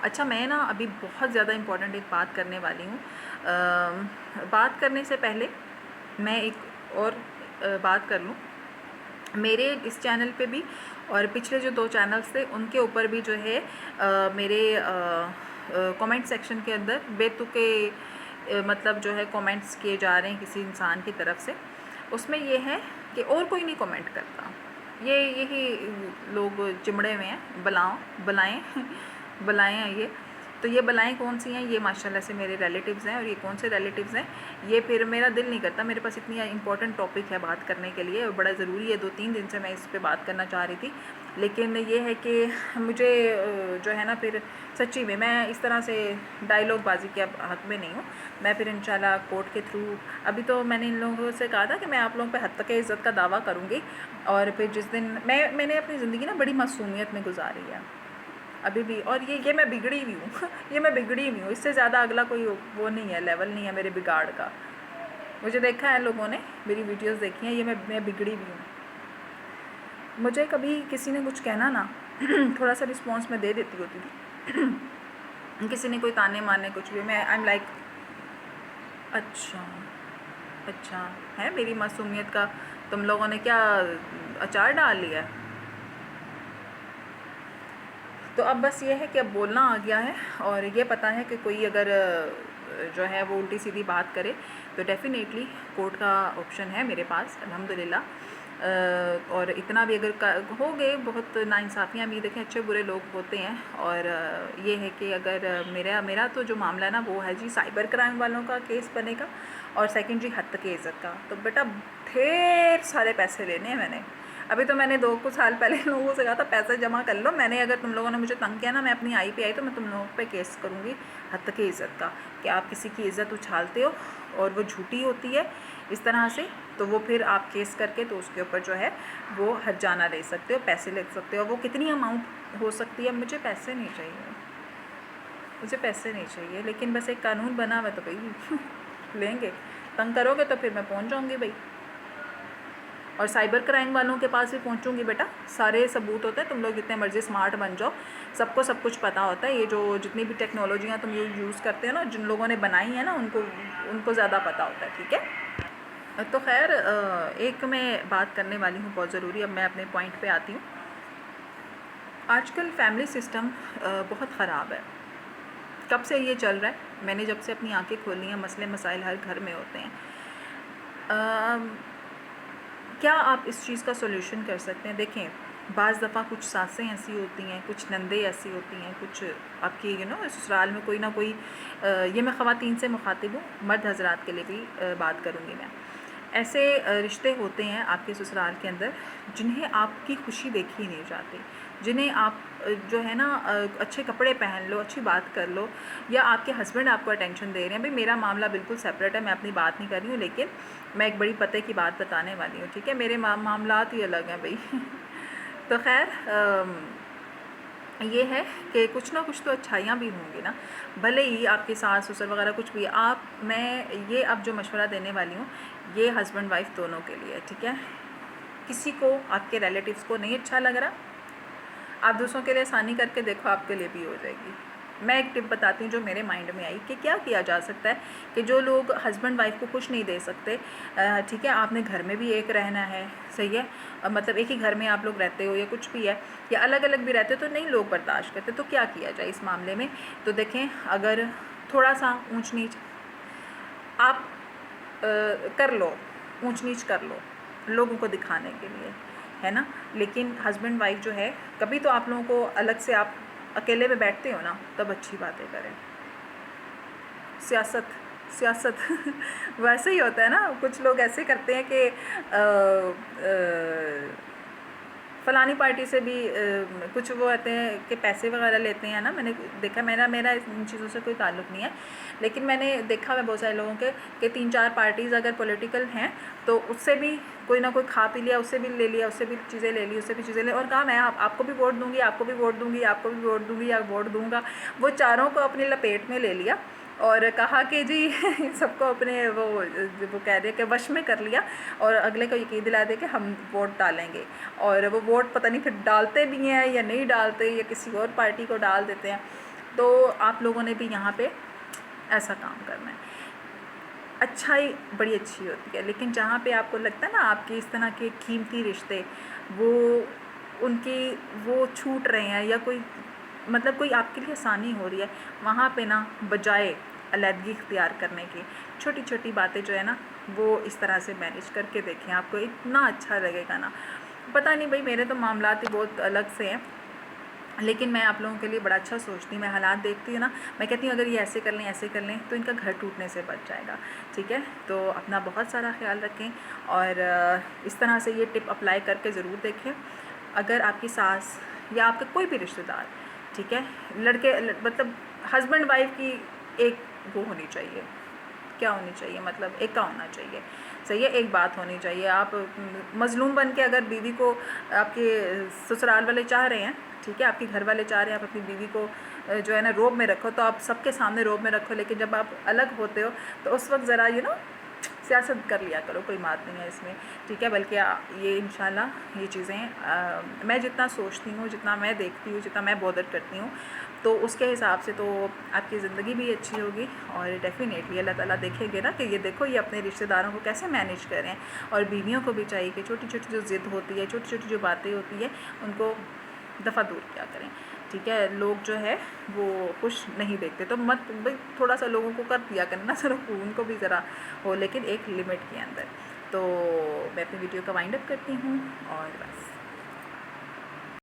اچھا میں نا ابھی بہت زیادہ امپورٹنٹ ایک بات کرنے والی ہوں. بات کرنے سے پہلے میں ایک اور بات کر لوں. میرے اس چینل پہ بھی اور پچھلے جو 2 چینلز تھے ان کے اوپر بھی جو ہے میرے کومنٹ سیکشن کے اندر بے تکے مطلب جو ہے کومنٹس کیے جا رہے ہیں کسی انسان کی طرف سے. اس میں یہ ہے کہ اور کوئی نہیں کومنٹ کرتا. یہی لوگ چمڑے میں ہیں، بلائیں ہیں یہ. تو یہ بلائیں کون سی ہیں؟ یہ ماشاءاللہ سے میرے ریلیٹیوز ہیں. اور یہ کون سے ریلیٹیوز ہیں؟ یہ پھر میرا دل نہیں کرتا، میرے پاس اتنی امپورٹنٹ ٹاپک ہے بات کرنے کے لیے اور بڑا ضروری ہے. 2-3 دن سے میں اس پہ بات کرنا چاہ رہی تھی، لیکن یہ ہے کہ مجھے جو ہے نا پھر سچی میں اس طرح سے ڈائلاگ بازی کے اب حق میں نہیں ہوں. میں پھر انشاءاللہ کورٹ کے تھرو، ابھی تو میں نے ان لوگوں سے کہا تھا کہ میں آپ لوگوں پہ حد تک عزت کا دعویٰ کروں گی. اور پھر جس دن میں نے اپنی زندگی نا بڑی معصومیت میں گزاری ہے ابھی بھی. اور یہ میں بگڑی ہوئی ہوں یہ میں بگڑی ہوئی ہوں. اس سے زیادہ اگلا کوئی وہ نہیں ہے، لیول نہیں ہے میرے بگاڑ کا. مجھے دیکھا ہے لوگوں نے، میری ویڈیوز دیکھی ہیں. یہ میں بگڑی ہوئی ہوں. مجھے کبھی کسی نے کچھ کہنا نا تھوڑا سا رسپانس میں دے دیتی ہوتی تھی. کسی نے کوئی تانے مارنے کچھ بھی، میں آئی ایم لائک اچھا ہے میری معصومیت کا تم لوگوں نے کیا اچار ڈال لیا ہے. تو اب بس یہ ہے کہ اب بولنا آ گیا ہے اور یہ پتہ ہے کہ کوئی اگر جو ہے وہ الٹی سیدھی بات کرے تو ڈیفینیٹلی کورٹ کا آپشن ہے میرے پاس الحمدللہ. اور اتنا بھی اگر ہو گئے بہت ناانصافیاں بھی، دیکھیں اچھے برے لوگ ہوتے ہیں. اور یہ ہے کہ اگر میرا تو جو معاملہ ہے نا وہ ہے جی سائبر کرائم والوں کا کیس بنے گا، اور سیکنڈ جی حد تک عزت کا. تو بیٹا ڈھیر سارے پیسے لینے ہیں میں نے. ابھی تو میں نے 2 سال پہلے لوگوں سے کہا تھا پیسے جمع کر لو، میں نے اگر تم لوگوں نے مجھے تنگ کیا نا، میں اپنی آئی پہ آئی تو میں تم لوگوں پہ کیس کروں گی حد تک عزت کا، کہ آپ کسی کی عزت اچھالتے ہو اور وہ جھوٹی ہوتی ہے اس طرح سے، تو وہ پھر آپ کیس کر کے تو اس کے اوپر جو ہے وہ ہرجانہ لے سکتے ہو، پیسے لے سکتے ہو. وہ کتنی اماؤنٹ ہو سکتی ہے. مجھے پیسے نہیں چاہیے، لیکن بس ایک قانون بنا ہوا تو بھائی لیں گے. تنگ کرو گے تو پھر میں پہنچ جاؤں گی بھائی. اور سائبر کرائم والوں کے پاس بھی پہنچوں گی بیٹا. سارے ثبوت ہوتے ہیں، تم لوگ جتنے مرضی اسمارٹ بن جاؤ، سب کو سب کچھ پتہ ہوتا ہے. یہ جو جتنی بھی ٹیکنالوجیاں تم یوز کرتے ہو نا، جن لوگوں نے بنائی ہیں نا ان کو زیادہ پتہ ہوتا ہے. ٹھیک ہے. تو خیر ایک میں بات کرنے والی ہوں بہت ضروری. اب میں اپنے پوائنٹ پہ آتی ہوں. آج کل فیملی سسٹم بہت خراب ہے. کب سے یہ چل رہا ہے؟ میں نے جب سے اپنی آنکھیں کھولی ہیں، مسئلے مسائل ہر گھر میں ہوتے ہیں. کیا آپ اس چیز کا سولوشن کر سکتے ہیں؟ دیکھیں بعض دفعہ کچھ ساسیں ایسی ہوتی ہیں، کچھ نندیں ایسی ہوتی ہیں، کچھ آپ کی سسرال میں کوئی نہ کوئی یہ میں خواتین سے مخاطب ہوں، مرد حضرات کے لیے بھی بات کروں گی میں. ایسے رشتے ہوتے ہیں آپ کے سسرال کے اندر جنہیں آپ کی خوشی دیکھی نہیں جاتی، جنہیں آپ جو ہے نا اچھے کپڑے پہن لو، اچھی بات کر لو، یا آپ کے ہسبینڈ آپ کو اٹینشن دے رہے ہیں. بھئی میرا معاملہ بالکل سیپریٹ ہے، میں اپنی بات نہیں کر رہی ہوں، لیکن میں ایک بڑی پتے کی بات بتانے والی ہوں. ٹھیک ہے. میرے معاملات ہی الگ ہیں بھئی. تو خیر یہ ہے کہ کچھ نہ کچھ تو اچھائیاں بھی ہوں گی نا، بھلے ہی آپ کے ساس سسر وغیرہ کچھ بھی. میں یہ اب جو مشورہ دینے والی ہوں یہ ہسبینڈ وائف دونوں کے لیے. ٹھیک ہے. کسی کو آپ کے ریلیٹیوز کو نہیں اچھا لگ رہا، آپ دوسروں کے لیے آسانی کر کے دیکھو، آپ کے لیے بھی ہو جائے گی. میں ایک ٹپ بتاتی ہوں جو میرے مائنڈ میں آئی کہ کیا کیا جا سکتا ہے کہ جو لوگ ہسبینڈ وائف کو خوش نہیں دے سکتے. ٹھیک ہے. آپ نے گھر میں بھی ایک رہنا ہے، صحیح ہے، مطلب ایک ہی گھر میں آپ لوگ رہتے ہو یا کچھ بھی ہے، یا الگ الگ بھی رہتے ہو تو نہیں لوگ برداشت کرتے. تو کیا کیا جائے اس معاملے میں؟ تو دیکھیں اگر تھوڑا سا اونچ نیچ آپ کر لو، اونچ نیچ کر لو لوگوں کو دکھانے کے لیے، ہے نا، لیکن ہسبینڈ وائف جو ہے کبھی تو آپ لوگوں کو الگ سے آپ اکیلے میں بیٹھتے ہو نا، تب اچھی باتیں کریں. سیاست ویسے ہی ہوتا ہے نا. کچھ لوگ ایسے کرتے ہیں کہ فلانی پارٹی سے بھی کچھ وہ ہوتے ہیں کہ پیسے وغیرہ لیتے ہیں نا. میں نے دیکھا، میرا ان چیزوں سے کوئی تعلق نہیں ہے، لیکن میں نے دیکھا ہے بہت سارے لوگوں کے کہ 3-4 پارٹیز اگر پولیٹیکل ہیں تو اس سے بھی کوئی نہ کوئی کھا پی لیا، اس سے بھی لے لیا، اس سے بھی چیزیں لے لی، اس سے بھی چیزیں لے، اور کہا میں آپ کو بھی ووٹ دوں گی، آپ کو بھی ووٹ دوں گی، آپ کو بھی ووٹ دوں گی یا ووٹ دوں گا. وہ چاروں کو اپنی لپیٹ میں لے لیا اور کہا کہ جی سب کو اپنے وہ کہہ دے کہ وش میں کر لیا، اور اگلے کو یقین دلا دے کہ ہم ووٹ ڈالیں گے. اور وہ ووٹ پتہ نہیں پھر ڈالتے بھی ہیں یا نہیں ڈالتے، یا کسی اور پارٹی کو ڈال دیتے ہیں. تو آپ لوگوں نے بھی یہاں پہ ایسا کام کرنا ہے. اچھائی بڑی اچھی ہوتی ہے، لیکن جہاں پہ آپ کو لگتا ہے نا آپ کے اس طرح کے قیمتی رشتے وہ ان کی وہ چھوٹ رہے ہیں، یا کوئی مطلب کوئی آپ کے لیے آسانی ہو رہی ہے، وہاں پہ نا بجائے علیحدگی اختیار کرنے کی چھوٹی چھوٹی باتیں جو ہے نا وہ اس طرح سے مینیج کر کے دیکھیں، آپ کو اتنا اچھا لگے گا نا. پتہ نہیں بھائی، میرے تو معاملات ہی بہت الگ سے ہیں، لیکن میں آپ لوگوں کے لیے بڑا اچھا سوچتی ہوں. میں حالات دیکھتی ہوں نا، میں کہتی ہوں اگر یہ ایسے کر لیں تو ان کا گھر ٹوٹنے سے بچ جائے گا. ٹھیک ہے، تو اپنا بہت سارا خیال رکھیں، اور اس طرح سے یہ ٹپ اپلائی کر کے ضرور دیکھیں. اگر آپ کی ساس یا آپ کا کوئی بھی رشتہ دار، ٹھیک ہے، لڑکے مطلب ہسبینڈ وائف کی ایک وہ ہونی چاہیے، کیا ہونی چاہیے، مطلب ایک کا ہونا چاہیے، صحیح ہے، ایک بات ہونی چاہیے. آپ مظلوم بن کے اگر بیوی کو آپ کے سسرال والے چاہ رہے ہیں، ٹھیک ہے، آپ کے گھر والے چاہ رہے ہیں آپ اپنی بیوی کو جو ہے نا روب میں رکھو، تو آپ سب کے سامنے روب میں رکھو، لیکن جب آپ الگ ہوتے ہو تو اس وقت ذرا سیاست کر لیا کرو، کوئی بات نہیں ہے اس میں. ٹھیک ہے، بلکہ یہ انشاءاللہ یہ چیزیں میں جتنا سوچتی ہوں، جتنا میں دیکھتی ہوں، جتنا میں بودر کرتی ہوں، تو اس کے حساب سے تو آپ کی زندگی بھی اچھی ہوگی. اور ڈیفینیٹلی اللہ تعالیٰ دیکھیں گے نا کہ یہ دیکھو یہ اپنے رشتہ داروں کو کیسے مینیج کریں. اور بیویوں کو بھی چاہیے کہ چھوٹی چھوٹی جو ضد ہوتی ہے، چھوٹی چھوٹی جو باتیں ہوتی ہے، ان کو دفعہ دور کیا کریں. ٹھیک ہے، لوگ جو ہے وہ خوش نہیں دیکھتے، تو مت بھائی تھوڑا سا لوگوں کو کر دیا کریں نا، صرف ان کو بھی ذرا ہو، لیکن ایک لمٹ کے اندر. تو میں اپنی ویڈیو کا وائنڈ اپ کرتی ہوں، اور بس